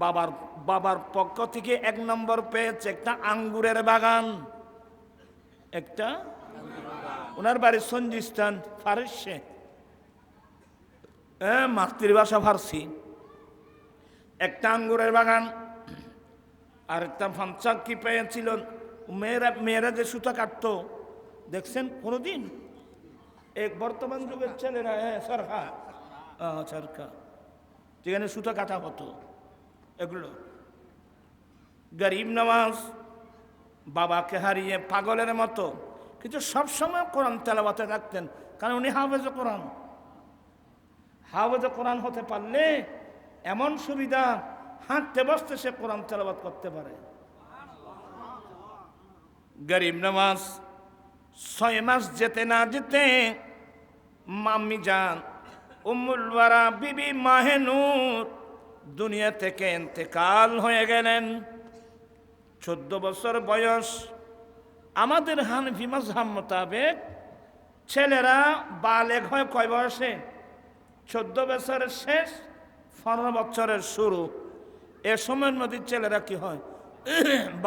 বাবার বাবার পক্ষ থেকে 1 নম্বর পেয়েছে একটা আঙ্গুরের বাগান। একটা ওনার বাড়ি সঞ্জিস্তান, ফারসে, মাতৃভাষা ফার্সি। একটা আঙ্গুরের বাগান আর একটা ফাঞ্চা কি পেয়েছিল। মেয়েরা যে সুতা কাটতো দেখছেন কোনোদিন? এক বর্তমান যুগের ছেলেরা সরকা সরকা যেখানে সুতা কাটা হতো এগুলো। গরিব নওয়াজ বাবাকে হারিয়ে পাগলের মতো, কিন্তু সবসময় কোরআন তেলাওয়াতে রাখতেন, কারণ উনি হাফেজে কোরআন। হাফেজে কোরআন হতে পারলে এমন সুবিধা, হাঁটতে বসতে সে কোরআন তেলাওয়াত করতে পারে। গরিব নওয়াজ 6 মাস যেতে না যেতে মাম্মি জান উম্মুল ওয়ারা বিবি মাহে নূর দুনিয়া থেকে ইন্তেকাল হয়ে গেলেন। 14 বছর বয়স। আমাদের হানফি মাযহাব মোতাবেক ছেলেরা বালেগ হয় কয় বয়সে? 14 বছরের শেষ, 15 বছরের শুরু। এ সময়ের মধ্যে ছেলেরা কি হয়?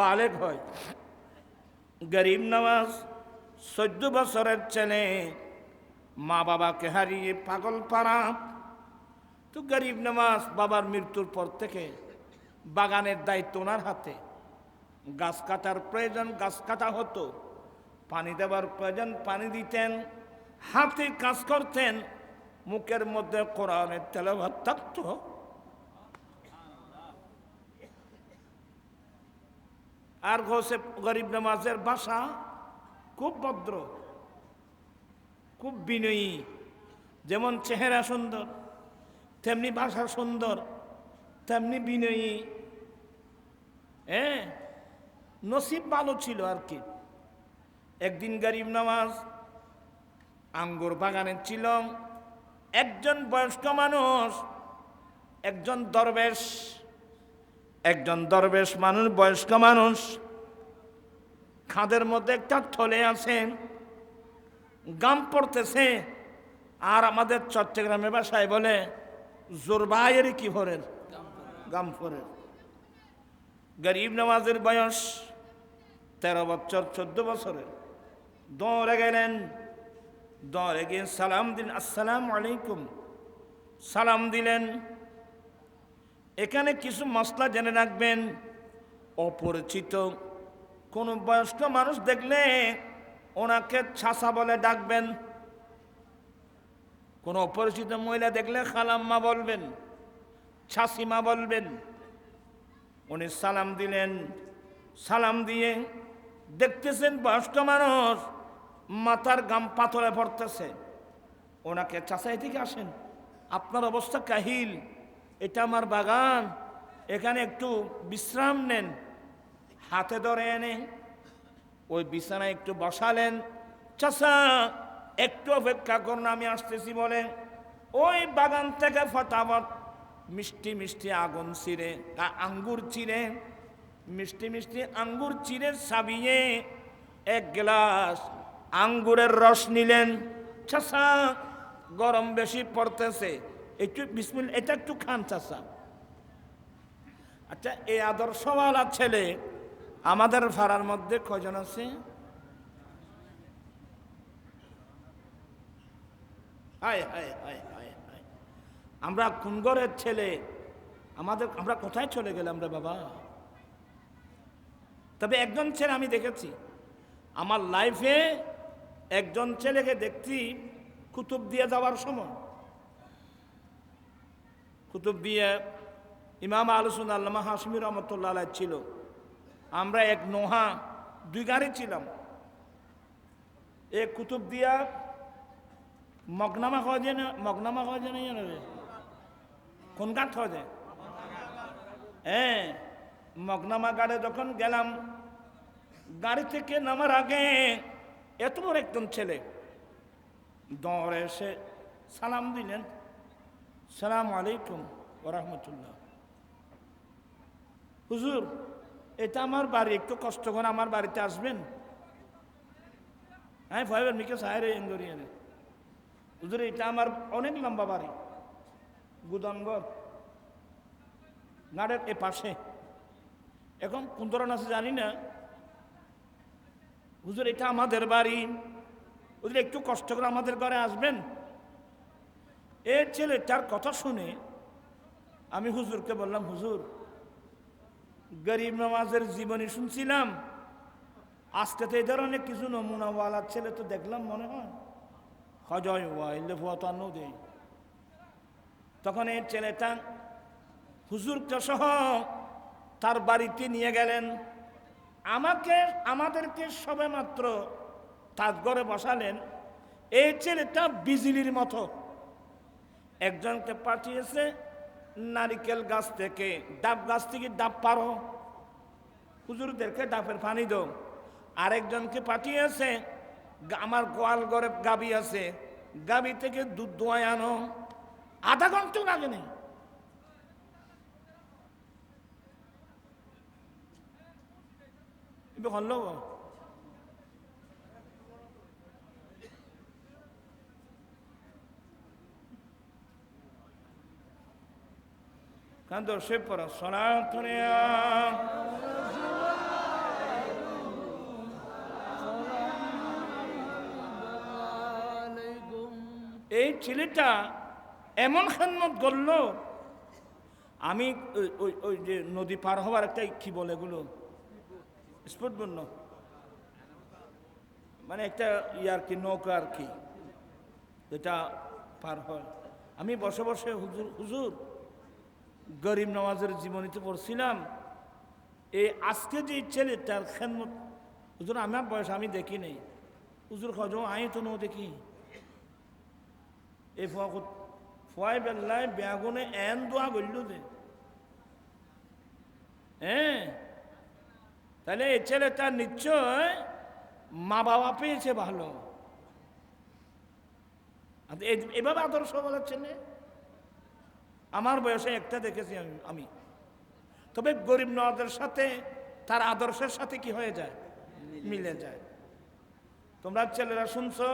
বালেগ হয়। গরিব নওয়াজ 14 বছরের ছেলে, মা বাবাকে হারিয়ে পাগল পাড়া। তো গরিব নওয়াজ বাবার মৃত্যুর পর থেকে বাগানের দায়িত্ব ওনার হাতে। গাছ কাটার প্রয়োজন গাছ কাটা হতো, পানি দেওয়ার প্রয়োজন পানি দিতেন, হাতে কাজ করতেন, মুখের মধ্যে কোরআনের তেলাওয়াত থাকতো। আর হোসে গরিব নওয়াজের ভাষা খুব ভদ্র, খুব বিনয়ী। যেমন চেহারা সুন্দর, তেমনি ভাষা সুন্দর, তেমনি বিনয়ী। নসিব ভালো ছিল আর কি। একদিন গরিব নওয়াজ আঙ্গুর বাগানে ছিল। একজন বয়স্ক মানুষ, একজন দরবেশ মানুষ, বয়স্ক মানুষ, খাদের মধ্যে একটা থলে আছে, গাম পড়তেছে। আর আমাদের চট্টগ্রামের ভাষায় বলে জোরবাইয়ের কি ফরের, গাম ফরের। গরিব নওয়াজের বয়স 13 বছর, 14 বছরের। দৌড়ে গেলেন, দৌড়ে গিয়ে সালাম দিন, আসসালামু আলাইকুম, সালাম দিলেন। এখানে কিছু মশলা জেনে রাখবেন। অপরিচিত কোন বয়স্ক মানুষ দেখলে ওনাকে ছাসা বলে ডাকবেন। কোন অপরিচিত মহিলা দেখলে খালাম্মা বলবেন, ছাসিমা বলবেন। উনি সালাম দিলেন। সালাম দিয়ে দেখতেছেন বয়স্ক মানুষ মাথার গাম পাথরে পড়তেছে। ওনাকে চাচাই থেকে আসেন, আপনার অবস্থা কাহিল, এটা আমার বাগান, এখানে একটু বিশ্রাম নেন। হাতে ধরে এনে ওই বিছানায় একটু বসালেন। চাচা একটু অপেক্ষা করুন, আমি আসতেছি বলে ওই বাগান থেকে ফটাফট মিষ্টি মিষ্টি আঙ্গুর চিড়ে, মিষ্টি মিষ্টি আঙ্গুর চিড়ে সাবিয়ে 1 গ্লাস আঙ্গুরের রস নিলেন। চাচা গরম বেশি পড়তেছে, একটু বিসমিল্লাহ, এটা একটু খান চাচা। আচ্ছা, এই আদর্শওয়ালা ছেলে আমাদের পাড়ার মধ্যে কয়জন আছে? হায় হায় হায় হায় হায়, আমরা কোন ঘরের ছেলে? আমরা কোথায় চলে গেলাম রে বাবা? তবে একজন ছেলে আমি দেখেছি আমার লাইফে, একজন ছেলেকে দেখছি কুতুবদিয়া যাওয়ার সময়। কুতুবদিয়া ইমাম আহলে সুন্নাহ আল্লামা হাশমি রহমাতুল্লাহ আলাইহি ছিল। আমরা 1 নোহা 2 গাড়ি ছিলাম। কুতুবদিয়া মগনামা খাওয়া যায় না, মগনামা খাওয়া যায় না রে, কোন গাছ খাওয়া যায়? মগনামা গাড়ে যখন গেলাম, গাড়ি থেকে নামার আগে এত বড় একজন ছেলে দৌড়ে এসে সালাম দিলেন, সালাম আলাইকুম ওয়া রাহমাতুল্লাহ। হুজুর এটা আমার বাড়ি, একটু কষ্ট করে আমার বাড়িতে আসবেন। হ্যাঁ ভাইবেন মিকে সাহের ইন্দোরিয়া হুজুর এটা আমার অনেক লম্বা বাড়ি, গুদামঘর। গাড়ের এ পাশে। এখন কোন ধরনের আছে জানি না। হুজুর এটা আমাদের বাড়ি, হুজুর একটু কষ্ট করে আমাদের ঘরে আসবেন। এই ছেলেটার কথা শুনে আমি হুজুরকে বললাম, হুজুর গরিব নওয়াজের জীবনী শুনছিলাম, আজকে তো এই ধরনের কিছু নমুনাওয়ালার ছেলে তো দেখলাম, মনে হয় হজয় ওয়াইলে ফুয়াতান্ন দেয়। তখন এই ছেলেটা হুজুরকে সহ তার বাড়িতে নিয়ে গেলেন। আমাদেরকে সবে মাত্র তার ঘরে বসালেন। এই ছেলেটা বিজলির মতো। একজনকে পাঠিয়েছে নারিকেল গাছ থেকে, ডাব গাছ থেকে ডাব পারো, হুজুরদেরকে ডাবের পানি দাও। আরেকজনকে পাঠিয়েছে আমার গোয়াল ঘরে গাবি আছে, গাবি থেকে দুধ দোয়ায় আনো। আধা ঘন্টাও লাগে নেই। হল কারণ দর্শে পড়া সনাতনে এই ছেলেটা এমন খেদমত করলো। আমি ওই যে নদী পার হওয়ার একটা কি বলে এগুলো স্পোর্ট বন্য, মানে একটা ইয়ার কি নৌকা আর কি, যেটা পার হয়। আমি বসে বসে হুজুর গরিব নওয়াজের জীবনীতে পড়ছিলাম, এই আজকে যে ছেলেটার খেদমত, হুজুর আমার বয়স আমি দেখি নেই। হুজুর খোঁজ আই তো নো দেখি। এই ফুয়াই বেল্লায় বেগুনে এন দোয়া বলল দে। হ্যাঁ, তাহলে এই ছেলেটা নিশ্চয় মা বাবা পেয়েছে ভালো। এভাবে আদর্শ বলাচ্ছেন। আমার বয়সে একটা দেখেছি আমি। তবে গরিব নওয়াজের সাথে তার আদর্শের সাথে কি হয়ে যায়, মিলে যায়। তোমরা ছেলেরা শুনছো,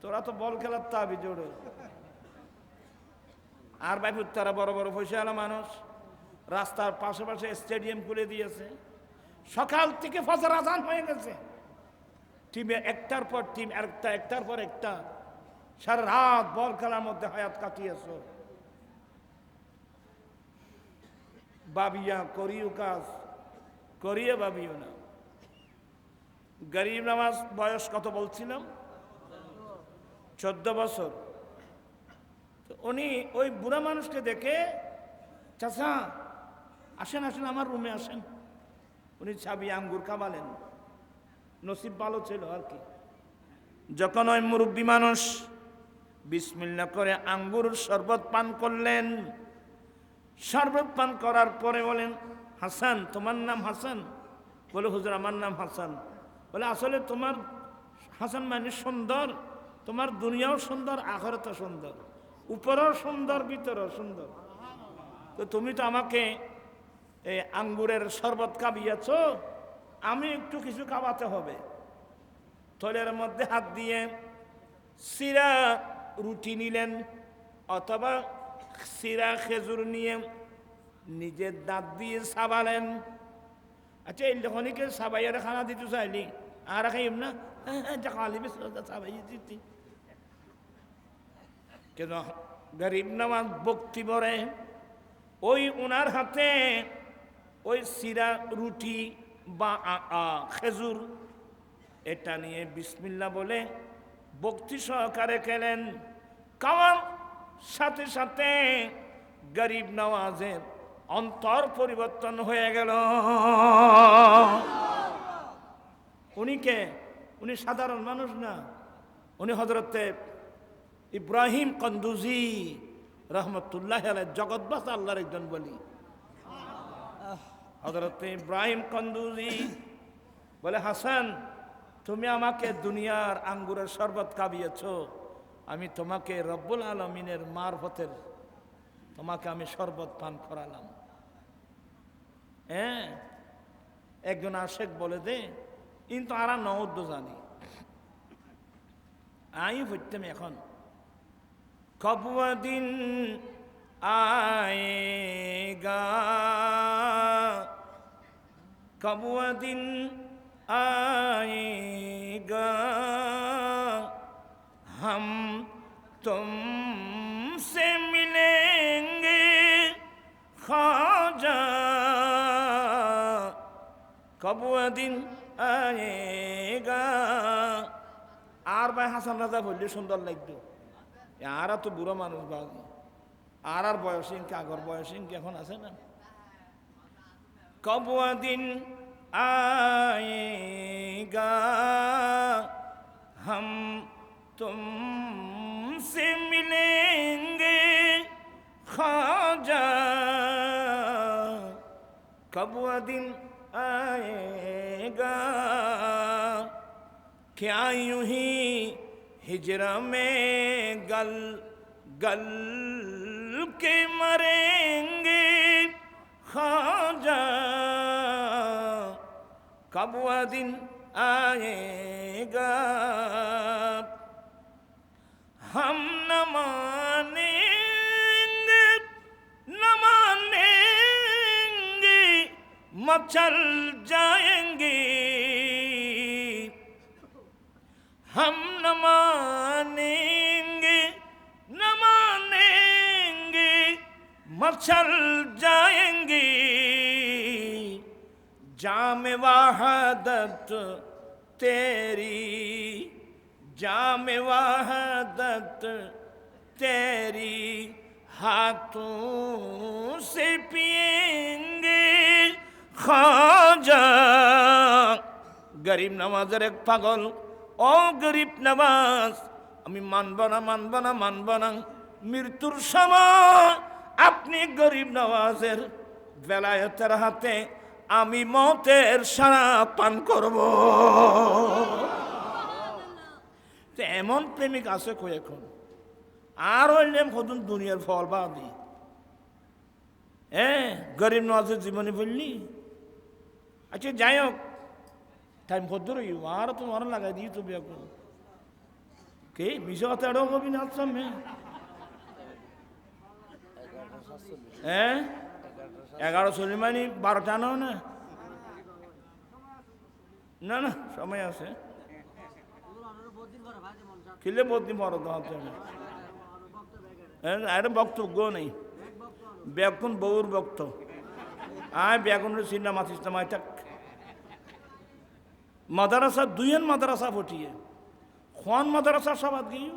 তোরা তো বল খেলার তাবি জোড়ো। আর ভাই তারা বড় বড় পয়সাওয়ালা মানুষ, রাস্তার পাশে পাশে স্টেডিয়াম খুলে দিয়েছে। সকাল থেকে ফজর আজান হয়ে গেছে, টিমে একটার পর টিম, একটার পর একটা, সারা রাত বল খেলার মধ্যে হায়াত কাটিয়েছ। বাবিয়া করিও কাজ, করিয়ে বাবিও না। গরিব নওয়াজ বয়স কত বলছিলাম, 14 বছর। উনি ওই বুড়া মানুষকে দেখে, চাচা আসেন আসেন আমার রুমে আসেন। উনি চাবি আঙ্গুর খাওয়ালেন, নসিব ভালো ছিল আর কি। যখন ওই মুরব্বী মানুষ বিসমিল্লাহ করে আঙ্গুর শরবত পান করলেন, শরবত পান করার পরে বলেন, হাসান তোমার নাম হাসান? বলে, হুজুর আমার নাম হাসান। বলে, আসলে তোমার হাসান মানে সুন্দর, তোমার দুনিয়াও সুন্দর, আখিরাতও সুন্দর, উপরেও সুন্দর, ভিতরেও সুন্দর। তো তুমি তো আমাকে এই আঙ্গুরের শরবত খাবিয়েছ, আমি একটু কিছু খাওয়াতে হবে। থলের মধ্যে হাত দিয়ে সিরা রুটি নিলেন, অথবা সিরা খেজুর নিয়ে নিজের দাঁত দিয়ে সাবালেন। আচ্ছা, এই যখনই সাবাইয়ারে খানা দিতে চাইলি, আর খাইম না, খালি সাবাই দিতি। কেন গরিব নওয়াজ ভক্তি ভরে ওই ওনার হাতে ওই সিরা রুটি বা খেজুর, এটা নিয়ে বিসমিল্লাহ বলে ভক্তি সহকারে খেলেন। খাওয়ার সাথে সাথে গরিব নওয়াজের অন্তর পরিবর্তন হয়ে গেল। উনি সাধারণ মানুষ না, উনি হযরতে ইব্রাহিম কন্দুজি রহমতুল্লাহ আলাইহি, জগৎবাসী আল্লাহর একজন বলি। হযরতে ইব্রাহিম কন্দুজি বলে, হাসান তুমি আমাকে দুনিয়ার আঙ্গুরের শরবত খাবিয়েছ, আমি তোমাকে রব্বুল আলমিনের মারফতের তোমাকে আমি শরবত পান করালাম। হ্যাঁ, একজন আশেক বলে দে, কিন্তু আর নৌদ্য জানি আমি হইতাম এখন। কবদিন আয়ে कब वो दिन आएगा हम तुमसे मिलेंगे ख्वाजा कब वो दिन आएगा আর ভাই হাসান রাজা বললে সুন্দর লাগতো আর তো বুড়ো মানুষ বাবু আর বয়সী আগর বয়সী এখন আছে না कब वो दिन आएगा हम तुमसे मिलेंगे ख्वाजा कब वो दिन आएगा क्या यूं ही हिजरा में गल गल के मरेंगे ख्वाजा कब वो दिन आएगा हम न मानेंगे न मानेंगे मचल जाएंगे हम न मानेंगे न मानेंगे मचल जाएंगे जाम वहदत तेरी जाम वहदत तेरी हाथों से पिएंगे ख्वाजा गरीब नवाजের এক পাগল ও গরিব নওয়াজ আমি মানব না মানব না মানব না মৃত্যুর সময় আপনি গরিব নওয়াজের বেলায়েতের হাতে আমি মতের সারা পান করব তো এমন প্রেমিক আছে কই এখন আর হইলেম কতদিন দুনিয়ার ফল বাদি গরিব নওয়াজের জীবনে বললি আচ্ছা যাই হোক টাইম কত রই আর তোমার লাগাই দিই তো বিয়া করো কে মিশো কথা এড়ো কবি না সামনে 11 মানে 12টা না না না সময় আছে খিলে বহুদিন বড় তো হচ্ছে আরে বক্তব্য নেই ব্যাকুন বউর বক্ত আয় ব্যাকুনের চিন্তা মাথিস না মাই থাক মাদ্রাসা দুইয়েন মাদ্রাসা ফটিয়ে খান মাদ্রাসা সবাদ গিয়ে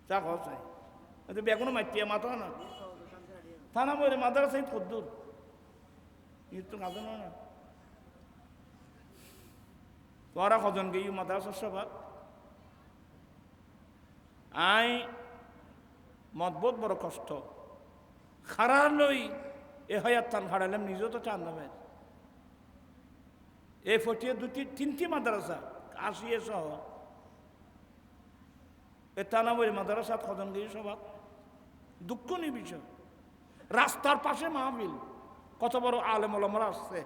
চা খাওয়াই বেগুনো মাইটিয়া মাথা না থানা বলে মাদ্রাসায় কদ্দুর তো কাজে না তোরা কজন গিয়ে মাদ্রাসার সভা আই মত বহুত বড় কষ্ট খারার লই এ হায়াত টান খাড়াইলাম নিজেও তো চান নামে এ ফটিয়ে তিনটি মাদ্রাসা আসিয়ে সহ এ টানা বলে মাদ্রাসাত কজন গিয়ে সভা দুঃখ নেই বিষয় রাস্তার পাশে মাহফিল কত বড় আলেম ওলামারা আসছে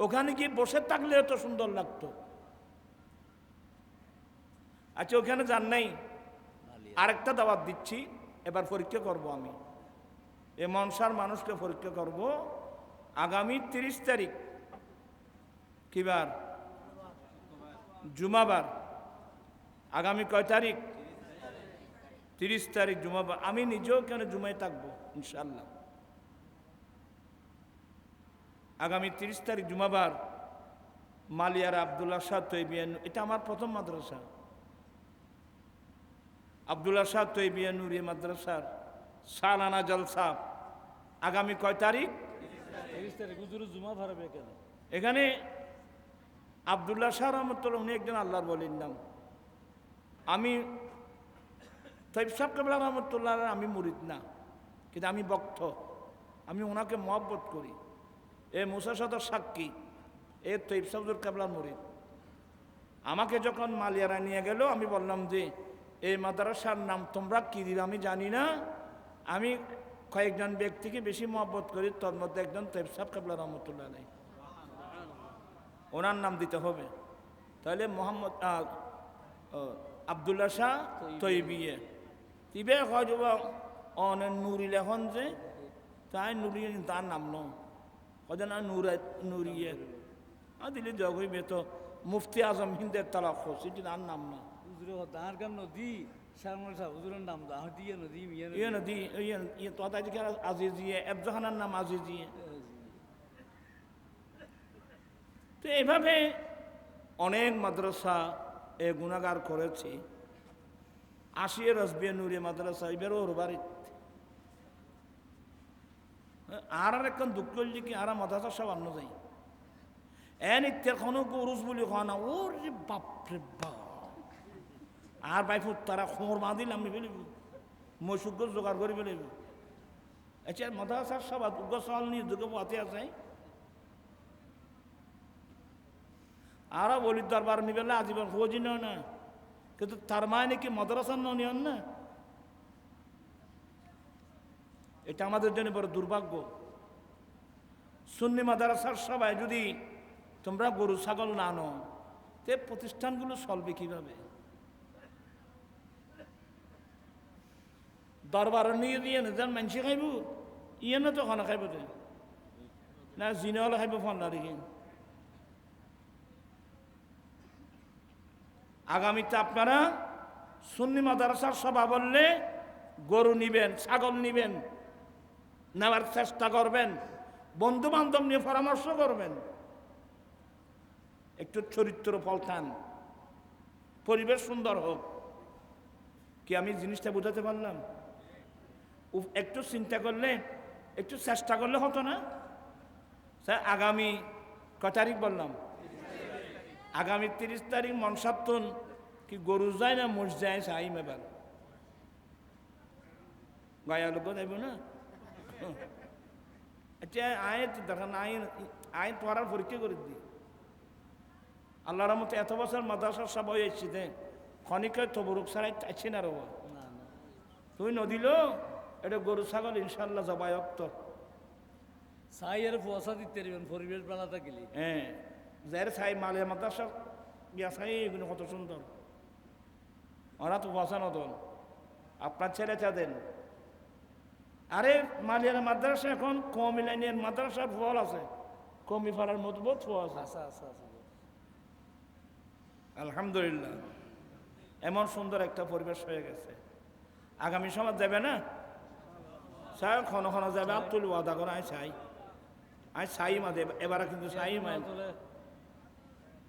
ওখানে গিয়ে বসে থাকলে এত সুন্দর লাগতো আচ্ছা ওখানে যান নাই আরেকটা দাওয়াত দিচ্ছি এবার পরীক্ষা করব আমি এ মনসার মানুষকে পরীক্ষা করব আগামী 30 তারিখ কিবার জুমাবার আগামী কয় তারিখ 30 তারিখ জুমাবার আমি নিজেও কেন জুমায় থাকবো ইনশাল্লাহ আগামী 30 তারিখ জুমাবার মালিয়ার আব্দুল্লাহ শাহ তৈবিয়ান এটা আমার প্রথম মাদ্রাসা আব্দুল্লাহ শাহ তৈবিয়ান নুরিয়া মাদ্রাসার সালানা জলসা আগামী কয় তারিখ 30 তারিখ হুজুর জুমা ভাড়াবে কেন এখানে আব্দুল্লাহ শাহ রহমতুল্লাহ উনি একজন আল্লাহর বলির নাম আমি তৈব সাহেব কেবলা রহমতুল্লাহ আমি মুরিদ না কিন্তু আমি ভক্ত আমি ওনাকে মহব্বত করি এ মুসা সদর সাক্ষী এ তৈব সাহেবুর কেবলার মুরিদ আমাকে যখন মালিয়ারা নিয়ে গেল আমি বললাম যে এই মাদ্রাসার নাম তোমরা কি দিল আমি জানি না আমি কয়েকজন ব্যক্তিকে বেশি মহব্বত করি তোর মধ্যে একজন তৈব সাহেব কেবলা রহমতুল্লাহ নেই ওনার নাম দিতে হবে তাহলে মোহাম্মদ আব্দুল্লাহ শাহ তৈবিয়ে তিবে হয় অনেক নুরি লেখন যে তাই নুরি তার নাম ন ওজন নুরিয়ে দিলে জগ হইবে তো মুফতি আজম হিন্দের তালাক সেটি আর নাম না হুজুরে দাঁড় গান নদী শারমল সাহেব হুজুরের নাম দা দিয়ে নদী ইয়ে নদী ইয়ে তো তাদেরকে আজিজিয়ে এবজাহানার নাম আজিজিয়ে। তো এইভাবে অনেক মাদ্রাসা এ গুণাগার করেছি। আসিয়ে রসবিয়া নুরিয়া মাদ্রাসা এবারও ওর বাড়িতে আর একখান দুঃখ করলে কি আর মাদ্রাসা সব আন্ন যাই এন ইত্যার কোনো গরুজ বলি খাওয়া না ওরে বাপরে বাপ আর বাইফুট তারা খোঁর বাঁধিল আমি ফেলিব মসুগ্য জোগাড় করে ফেলিব। আচ্ছা মাদ্রাসার সব উগ্র সওয়াল নিয়ে দুর্গ হাতে আছে আরও বলি দরবার নিবেলা আজীবন খোঁজই নেও না কিন্তু তার মানে কি মাদ্রাসার নিয়ন না। এটা আমাদের জন্য বড় দুর্ভাগ্য। সুন্নি মাদ্রাসার সবাই যদি তোমরা গরু ছাগল না আনো তে প্রতিষ্ঠানগুলো চলবে কিভাবে? দরবার নিয়ে দিয়ে যান মানুষে খাইব ইয়ে না তো খানা খাইব না জিনে হলে খাইব ফোন রেখে। আগামীতে আপনারা সুন্নি মাদ্রাসার সভা বললে গরু নিবেন ছাগল নিবেন নেওয়ার চেষ্টা করবেন বন্ধু বান্ধব নিয়ে পরামর্শ করবেন একটু চরিত্র পাল্টান পরিবেশ সুন্দর হোক। কি আমি জিনিসটা বোঝাতে পারলাম? একটু চিন্তা করলে একটু চেষ্টা করলে হতো না? স্যার আগামী কয় তারিখ বললাম? আগামী 30 তারিখ মনসাত্তন কি গরু যায় না মোষ যায় সাইম এবার গায়া লোক যাইব না। আচ্ছা আয় দেখেন আয় তোয়ার পরীক্ষা করে দি আল্লাহর মতো এত বছর মাদ্রাসার সবাই এসছি দে খনিকে তবরুক ছাড়াই চাইছি না রব তুই নদিল এটা গরু ছাগল ইনশাল্লাহ জবাই অক্ত সাই আর পয়সা দিতে পারবেন পরিবেশ বেলা থাকলে। হ্যাঁ যার ছাই মালে মাদ্রাসা ইয়া ছাই এগুলো কত সুন্দর ওরা তো বসানো দল আপনার ছেলে দেন। আরে মালিয়ার মাদ্রাসা এখন কমি লাইনের মাদ্রাসার ফল আছে কমি ফলার মজবুত ফল আছে। আলহামদুলিল্লাহ এমন সুন্দর একটা পরিবেশ হয়ে গেছে। আগামী সমাজ যাবে না চাই খন খন যাবে আব্দুল ওয়াদা করে আই চাই মাদে এবারে কিন্তু চাই মাই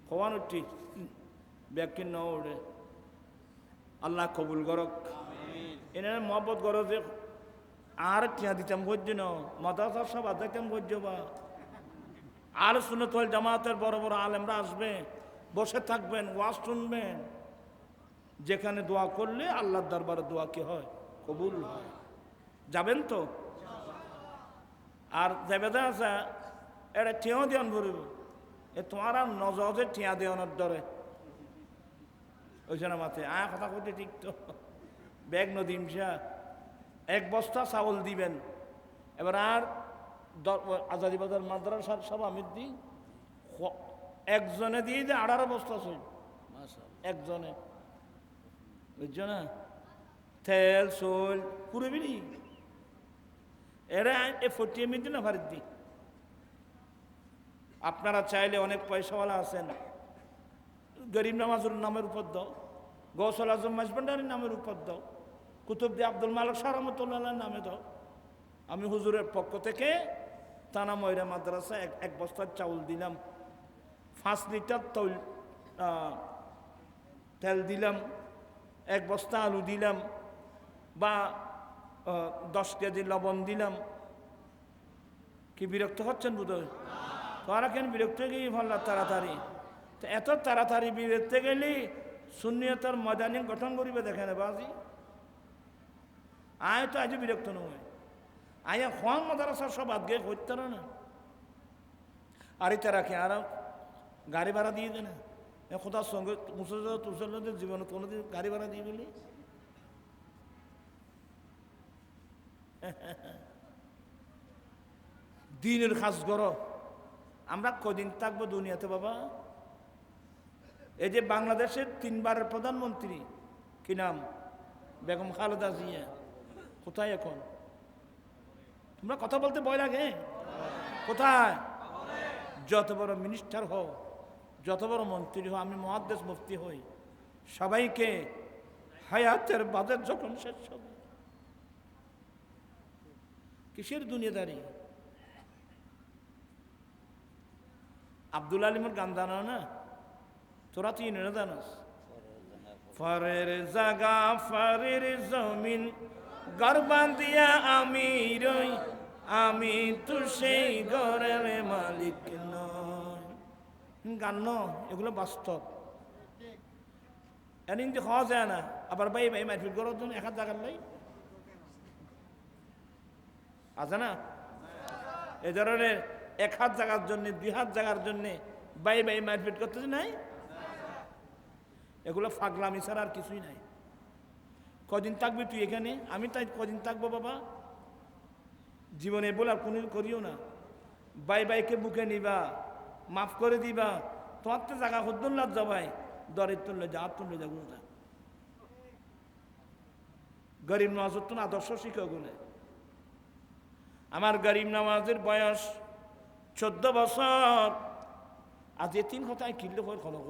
খোয়ানো ঠিক ব্যাগকিন ন ওড়ে আল্লাহ কবুল করক এনে মহব্বত করো যে আর টিয়া দিতাম ভোজ্য ন মাদ্রাসার সব আদাইতাম ভোজ্য বা আর সুন্নাতুল জামাতের বড় বড় আলেমরা আসবে বসে থাকবেন ওয়াজ শুনবেন যেখানে দোয়া করলে আল্লাহর দরবারে দোয়া কি হয় কবুল হয়। যাবেন তো? আর যাবে দা আছে এটা টিয়াও দিয়ান ভরিব এ তোমার আর নজরে টিয়া দেওয়ানোর দরে ওইখানে মাথে কথা কইতে ঠিক তো ব্যাগ নদীম এক বস্তা চাউল দিবেন এবার আর আজাদি বাজার মাদ্রাসার সব আমি দিই একজনে দিয়ে যে 18 বস্তা চল একজনে বুঝছ না তেল চল পুরো বিলি এরা এ 40 মিনিট না ভারত দিই। আপনারা চাইলে অনেক পয়সাওয়ালা আছেন গরিব নামাজুর নামের উপর দাও গৌসল আজম মাসবান্ডারির নামের উপর দাও কুতুবদি আব্দুল মালিক শাহ রহমতুল্লাহ নামে দাও। আমি হুজুরের পক্ষ থেকে তানা ময়রা মাদ্রাসা এক বস্তার চাউল দিলাম 5 লিটার তেল দিলাম 1 বস্তা আলু দিলাম বা 10 কেজি লবণ দিলাম। কি বিরক্ত হচ্ছেন বোধহয়? তোরা কেন বিরক্ত গিয়ে ভাল্লা তাড়াতাড়ি তো এত তাড়াতাড়ি বিরক্ত গেলি সুন্নিয়তর ময়দানি গঠন করিবে দেখে না বাজি আয় তো আজ বিরক্ত নয় আয়া খোয়ান মাদ্রাসা সব আগে করতে না আর তারা কে আর গাড়ি ভাড়া দিয়ে দে না খোদার সঙ্গে মুসলমানদের জীবনে কোনোদিন গাড়ি ভাড়া দিয়ে বলি দিনের খাস করো। আমরা কদিন থাকবো দুনিয়াতে বাবা? এই যে বাংলাদেশের 3 বারের প্রধানমন্ত্রী কি নাম বেগম খালেদা জিয়া কোথায় এখন? তোমরা কথা বলতে ভয় লাগে কোথায়? যত বড় মিনিস্টার হও, যত বড় মন্ত্রী হও, আমি মুহাদ্দিস মুফতি হই, সবাইকে হায়াতের বাজেট যখন শেষ হবে, কিসের দুনিয়াদারি? আব্দুল আলিমের গান জানো না? তোরা তুই না জানোস? ফরের জাগা ফরের জমিন ঘর বাঁধিয়া আমি রই, আমি তো সেই ঘরের মালিক নই। গান ন, এগুলো বাস্তব। এদিন যে খাওয়া যায় না, আবার ভাই ভাই মারপিট করার জন্য এক হাত জায়গার নাই আছে না? এই ধরনের এক হাত জায়গার জন্য, দুই হাত জায়গার জন্য ভাই ভাই মারপিট করতেছে নাই? এগুলো ফাগলামি ছাড়া আর কিছুই নাই। কদিন থাকবি তুই এখানে? আমি তাই কদিন থাকবো বাবা? জীবনে বলে আর কোনো করিও না। ভাই ভাইকে বুকে নিবা, মাফ করে দিবা। তোমার তো জায়গা হদ্দুল্লাহ যাবাই, দরের তুললে যা তুললে যাবো না। গরিব নওয়াজের তো আদর্শ শিক্ষকগুলো। আমার গরিব নওয়াজের বয়স 14 বছর। আজ এ 3 কথায় কিনলে হয় খলক।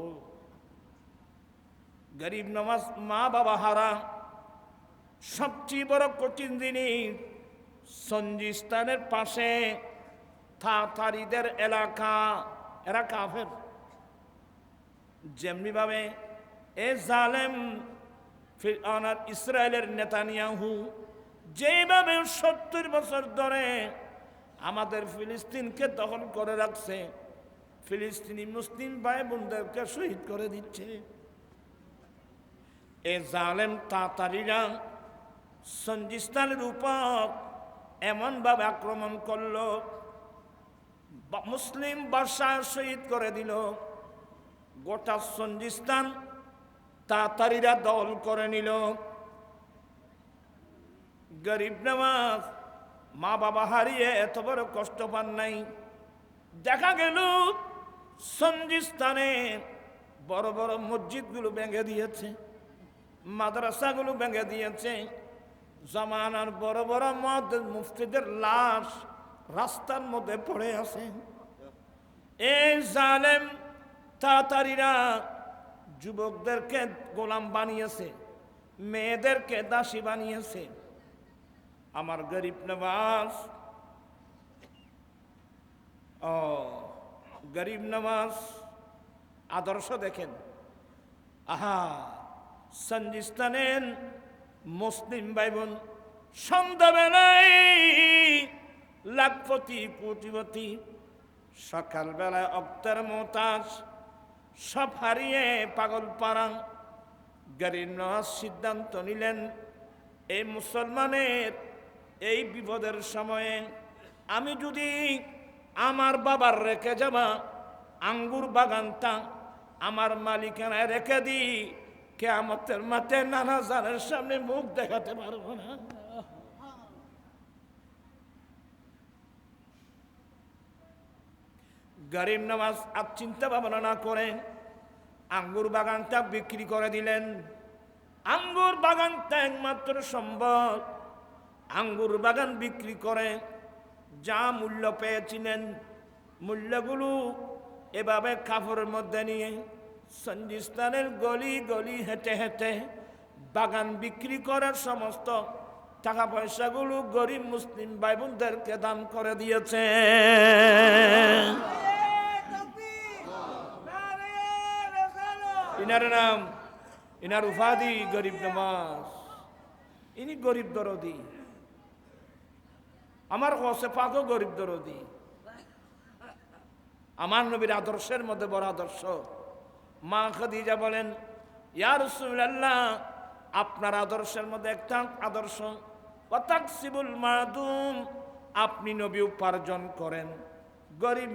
গরিব নওয়াজ মা বাবা হারা, সবচেয়ে বড় কঠিন জিনিস সঞ্জিস্তানের পাশে থাতারিদের এলাকা, এরা কাফের। যেমনি ভাবে এ জালেম ফিরআউন ইসরায়েলের নেতানিয়াহু যেভাবে 70 বছর ধরে আমাদের ফিলিস্তিনকে দখল করে রাখছে, ফিলিস্তিনি মুসলিম ভাই বোনদেরকে শহীদ করে দিচ্ছে, এ জালেম তাতারিরা সঞ্জিস্তানের উপর এমনভাবে আক্রমণ করলো, মুসলিম বাদশাহ শহীদ করে দিল। গোটা সঞ্জিস্তান তাতারিরা দল করে নিল। গরিব নওয়াজ মা বাবা হারিয়ে এত বড় কষ্ট পান নাই। দেখা গেল সঞ্জিস্তানে বড় বড় মসজিদগুলো ভেঙে দিয়েছে, মাদ্রাসাগুলো ভেঙে দিয়েছে। জামানার বড় বড় মুফতিদের লাশ রাস্তার মধ্যে পড়ে আছে। এই জালেম তাতারিরা যুবকদেরকে গোলাম বানিয়েছে, মেয়েদেরকে দাসী বানিয়েছে। আমার গরিব নওয়াজ, গরিব নওয়াজ আদর্শ দেখেন। আহা, সঞ্জিস্তানের মুসলিম ভাই বোন সন্ধ্যাবেলায় লাখপতি কোটিপতি, সকালবেলায় অক্তার মোতাজ, সব হারিয়ে পাগল পাড়া। গরিব নওয়াজ সিদ্ধান্ত নিলেন, এই মুসলমানের এই বিপদের সময়ে আমি যদি আমার বাবার রেখে যাবা আঙ্গুর বাগানটা আমার মালিকানায় রেখে দিই, কিয়ামতের মাঠে নানা জানের সামনে মুখ দেখাতে পারবো না। গরিব নওয়াজ আর চিন্তা ভাবনা না করে আঙ্গুর বাগানটা বিক্রি করে দিলেন। আঙ্গুর বাগানটা একমাত্র সম্ভব। আঙ্গুর বাগান বিক্রি করে যা মূল্য পেয়েছিলেন, মূল্যগুলো এভাবে কাপড়ের মধ্যে নিয়ে সঞ্জিস্তানের গলি গলি হেঁটে হেঁটে বাগান বিক্রি করার সমস্ত টাকা পয়সাগুলো গরিব মুসলিম ভাই বোনদেরকে দান করে দিয়েছে। ইনার নাম, ইনার উপাধি গরিব নওয়াজ। ইনি গরিব দরদি। আমার কাছে পাকও গরিব দরদি। আমার নবীর আদর্শের মধ্যে বড় আদর্শ। মা খাদিজা বলেন, ইয়া রাসূলুল্লাহ, আপনার আদর্শের মধ্যে একটা আদর্শ ওয়াতাকসিবুল মাদুম, আপনি নবী উপার্জন করেন, গরিব